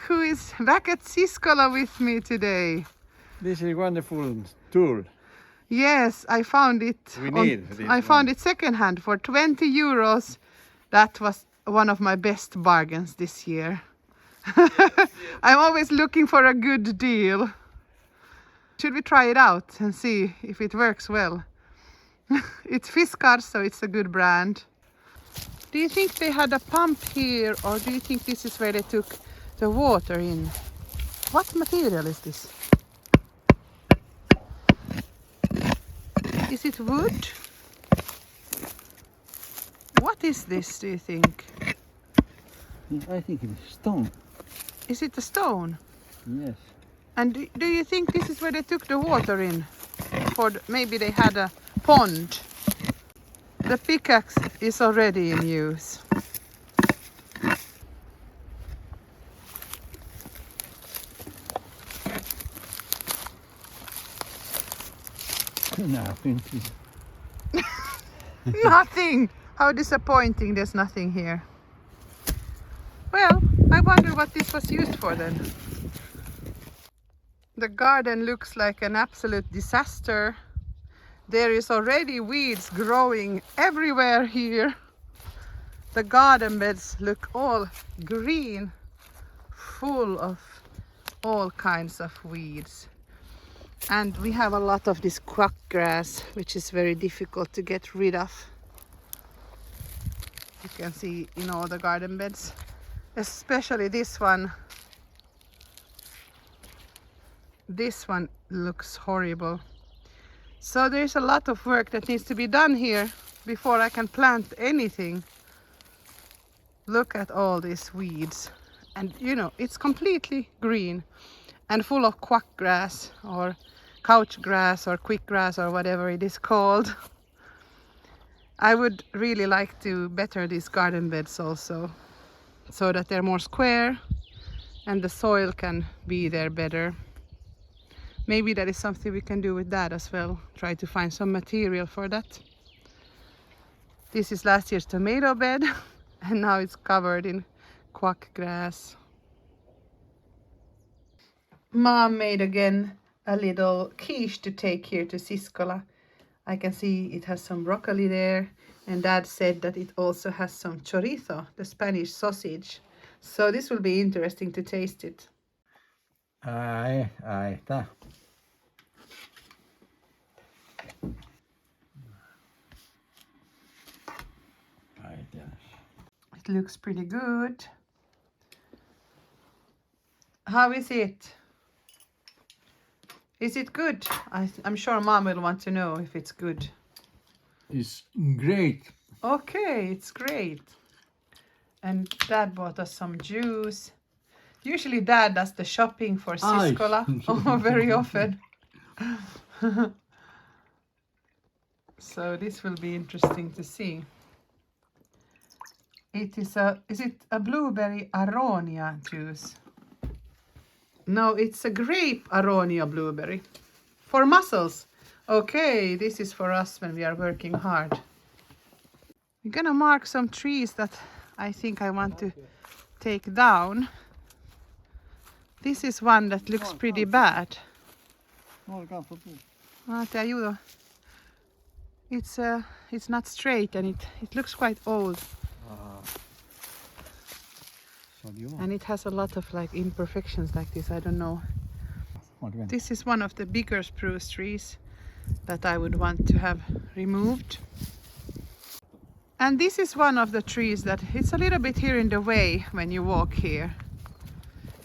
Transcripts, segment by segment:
look who is back at Siskola with me today. This is a wonderful tool. Yes, I found it. I found it secondhand for 20 euros. That was one of my best bargains this year. I'm always looking for a good deal. Should we try it out and see if it works well? It's Fiskars, so it's a good brand. Do you think they had a pump here, or do you think this is where they took the water in? What material is this? Is it wood? What is this, do you think? I think it is stone. Is it a stone? Yes. And do you think this is where they took the water in? Maybe they had a pond. The pickaxe is already in use. Nothing. Nothing! How disappointing, there's nothing here. Well, I wonder what this was used for then. The garden looks like an absolute disaster. There is already weeds growing everywhere here. The garden beds look all green, full of all kinds of weeds. And we have a lot of this quack grass, which is very difficult to get rid of. You can see in all the garden beds, especially this one. This one looks horrible. So there's a lot of work that needs to be done here before I can plant anything. Look at all these weeds. And you know, it's completely green and full of quack grass or couch grass or quick grass or whatever it is called. I would really like to better these garden beds also, so that they're more square and the soil can be there better. Maybe that is something we can do with that as well. Try to find some material for that. This is last year's tomato bed and now it's covered in quack grass. Mom made again a little quiche to take here to Siskola. I can see it has some broccoli there, and Dad said that it also has some chorizo, the Spanish sausage. So this will be interesting to taste it. Ai, tá. It looks pretty good. How is it? Is it good? I'm sure Mom will want to know if it's good. It's great. Okay, it's great. And Dad bought us some juice. Usually Dad does the shopping for Siskola very often. So this will be interesting to see. Is it a blueberry aronia juice? No, it's a grape aronia blueberry. For muscles. Okay, this is for us when we are working hard. We're gonna mark some trees that I think I want to take down. This is one that looks pretty bad. Te ayudo. It's not straight and it looks quite old. And it has a lot of like imperfections like this, I don't know. This is one of the bigger spruce trees that I would want to have removed. And this is one of the trees that it's a little bit here in the way when you walk here.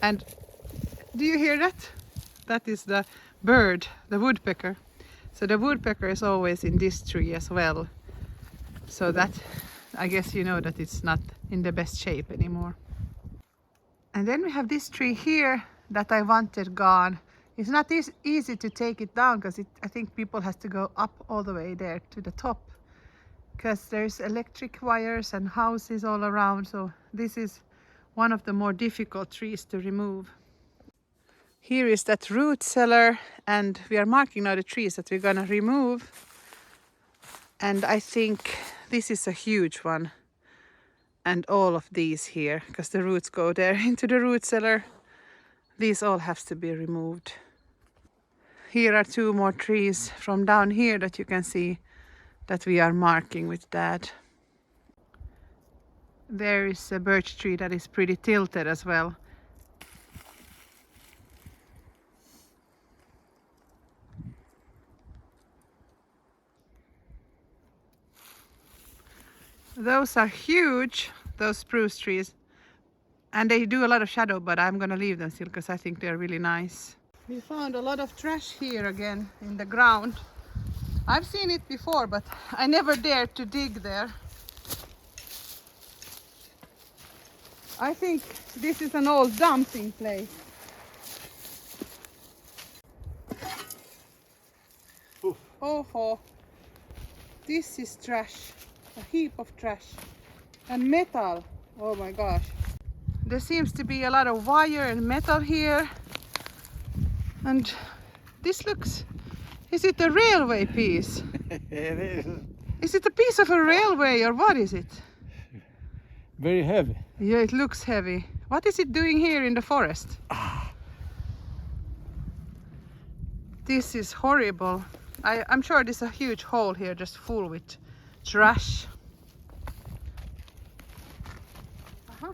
And do you hear that? That is the bird, the woodpecker. So the woodpecker is always in this tree as well. So that, I guess you know that it's not in the best shape anymore. And then we have this tree here that I wanted gone. It's not easy to take it down because I think people has to go up all the way there to the top, because there's electric wires and houses all around. So this is one of the more difficult trees to remove. Here is that root cellar, and we are marking now the trees that we're gonna remove. And I think this is a huge one. And all of these here, because the roots go there into the root cellar. These all have to be removed. Here are 2 more trees from down here that you can see that we are marking with Dad. There is a birch tree that is pretty tilted as well. Those are huge, those spruce trees. And they do a lot of shadow, but I'm gonna leave them still because I think they're really nice. We found a lot of trash here again in the ground. I've seen it before, but I never dared to dig there. I think this is an old dumping place. Oof. Oh, this is trash. A heap of trash. And metal. Oh my gosh. There seems to be a lot of wire and metal here. And this looks... Is it a railway piece? It is Is it a piece of a railway or what is it? very heavy. Yeah, it looks heavy. What is it doing here in the forest? This is horrible. I'm sure there's a huge hole here just full with trash. Uh-huh.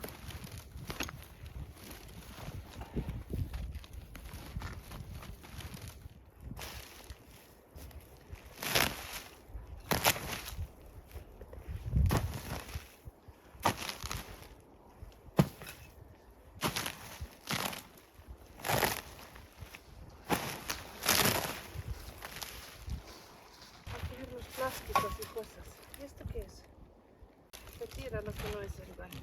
Plásticos y cosas. ¿Y esto qué es? Se tira lo que no es el baño.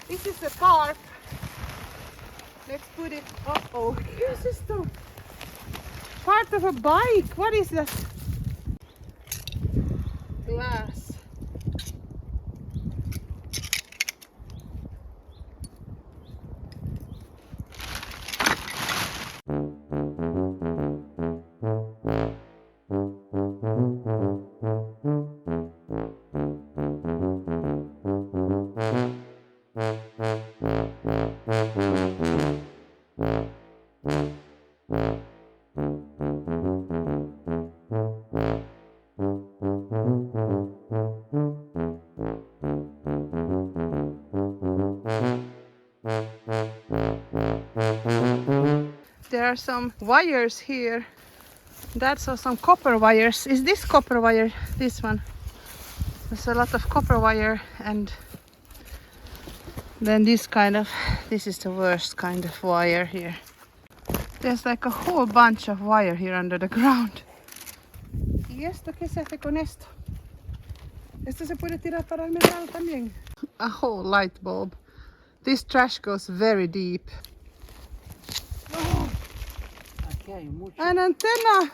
This is a tarp. Let's put it. Uh-oh. Here's this stuff. Part of a bike. What is that? Glass. There are some wires here. That's some copper wires. Is this copper wire? This one. There's a lot of copper wire, and then this is the worst kind of wire here. There's like a whole bunch of wire here under the ground. ¿Y esto qué se hace con esto? Esto se puede tirar para el mercado también. A whole light bulb. This trash goes very deep. An antenna!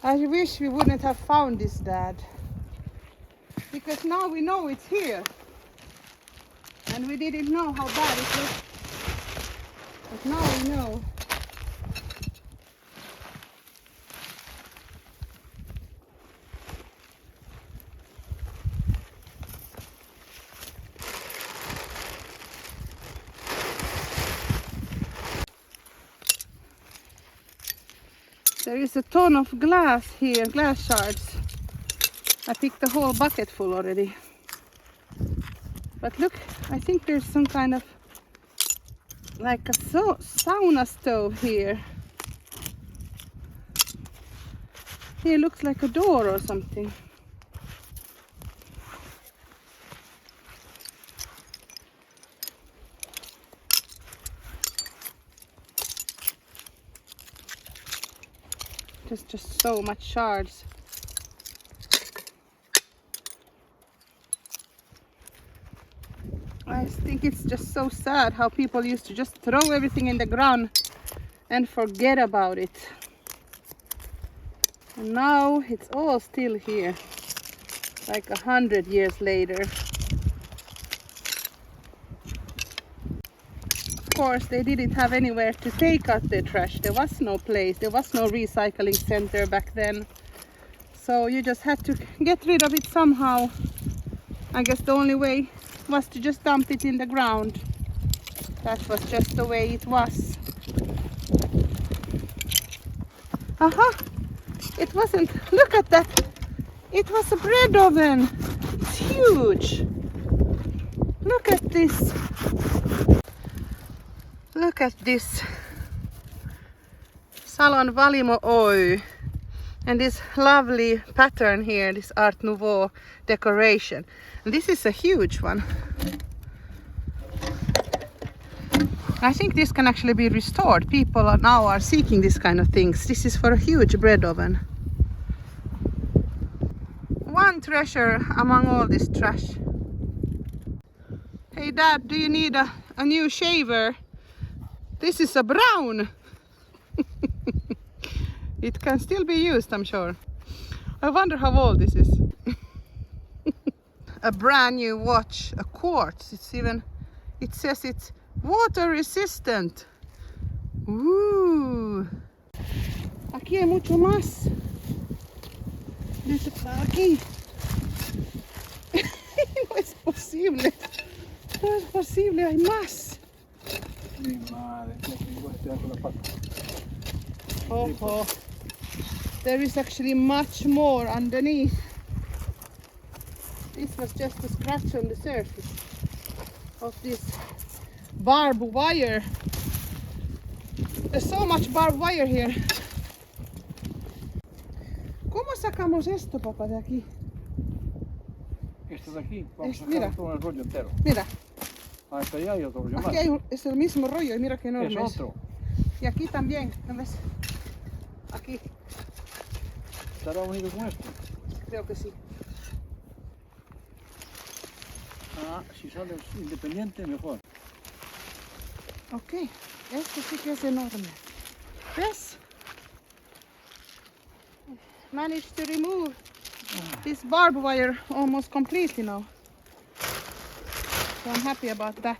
I wish we wouldn't have found this, Dad. Because now we know it's here. And we didn't know how bad it was. But now we know. There is a ton of glass here, glass shards. I picked the whole bucket full already. But look, I think there's some kind of like a sauna stove here. Here looks like a door or something. There's just so much shards. I think it's just so sad how people used to just throw everything in the ground and forget about it. And now it's all still here, like 100 years later. course they didn't have anywhere to take out their trash. There was no place, there was no recycling center back then. So you just had to get rid of it somehow. I guess the only way was to just dump it in the ground. That was just the way it was. Aha! It wasn't, look at that! It was a bread oven! It's huge! Look at this! Look at this! Salon Valimo Oy. And this lovely pattern here, this Art Nouveau decoration. And this is a huge one. I think this can actually be restored. People now are seeking this kind of things. This is for a huge bread oven. One treasure among all this trash. Hey Dad, do you need a new shaver? This is a brown. It can still be used, I'm sure. I wonder how old this is. A brand new watch, a quartz. It says it's water resistant. Aquí hay mucho más. Aquí. No es posible. No es posible, hay más. Mi madre, me equivoco, estoy con la pata. Oh. There is actually much more underneath. This was just a scratch on the surface of this barbed wire. There's so much barbed wire here. ¿Cómo sacamos esto, papá, de aquí? Esto de aquí, vamos a Mira. sacar todo el rollo entero. Mira, Hasta allá hay otro rollo más. aquí es el mismo rollo y mira qué enorme Es es. otro. Y aquí también, ¿no ves? Aquí, ¿Estará unido con esto? creo que sí. Ah, si sale independiente, mejor. Ok, este sí que es enorme. ¿Ves? Managed to remove this barbed wire almost completely now. So I'm happy about that.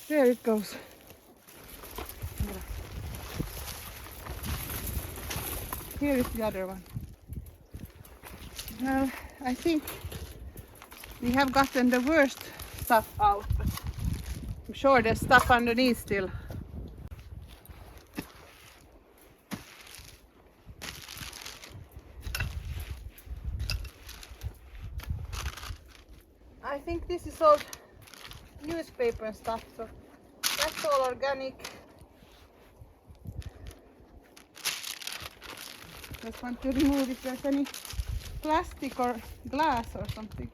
There it goes. Here is the other one. Well, I think we have gotten the worst stuff out, but I'm sure there's stuff underneath still. I think this is all newspaper and stuff, so that's all organic. Just want to remove if there's any plastic or glass or something.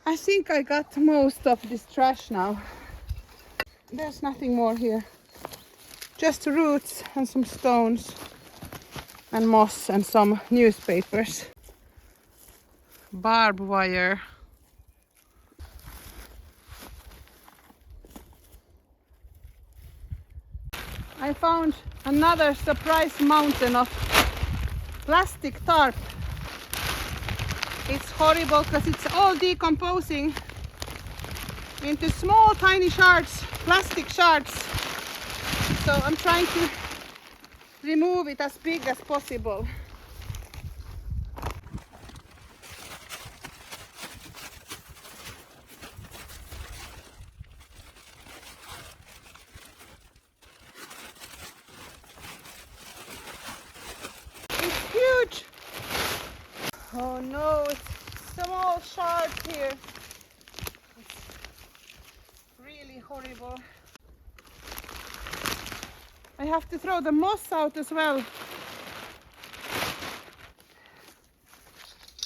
I think I got most of this trash now. There's nothing more here. Just roots and some stones and moss and some newspapers. Barbed wire. I found another surprise mountain of plastic tarp. It's horrible because it's all decomposing into small tiny shards, plastic shards. So I'm trying to remove it as big as possible. It's huge! Oh no, it's small shards here. It's really horrible. I have to throw the moss out as well.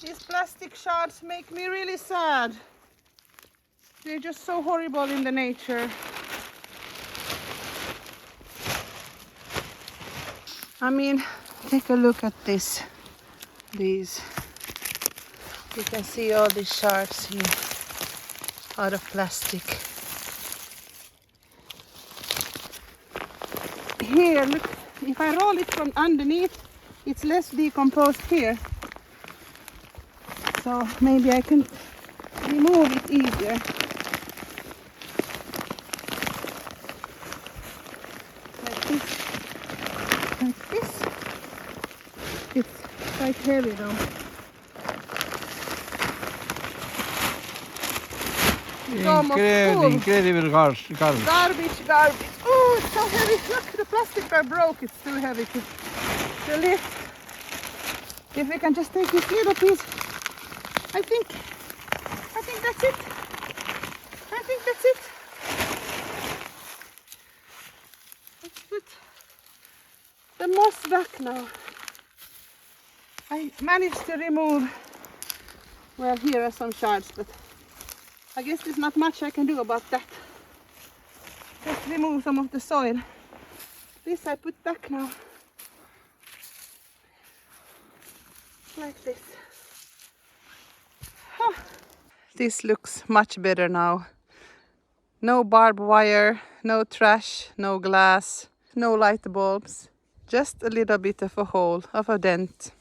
These plastic shards make me really sad. They're just so horrible in the nature. I mean, take a look at this. These. You can see all these shards here out of plastic. Here, look, if I roll it from underneath, it's less decomposed here. So maybe I can remove it easier. Like this. Like this. It's quite heavy though. It's almost full. Incredible garbage. Garbage. Oh, it's so heavy. Look, the plastic bag broke. It's too heavy to lift. If we can just take this little piece, I think that's it. I think that's it. Let's put the moss back now. I managed to remove, well, here are some shards, but I guess there's not much I can do about that. Just remove some of the soil. This I put back now. Like this. Huh. This looks much better now. No barbed wire, no trash, no glass, no light bulbs. Just a little bit of a hole, of a dent.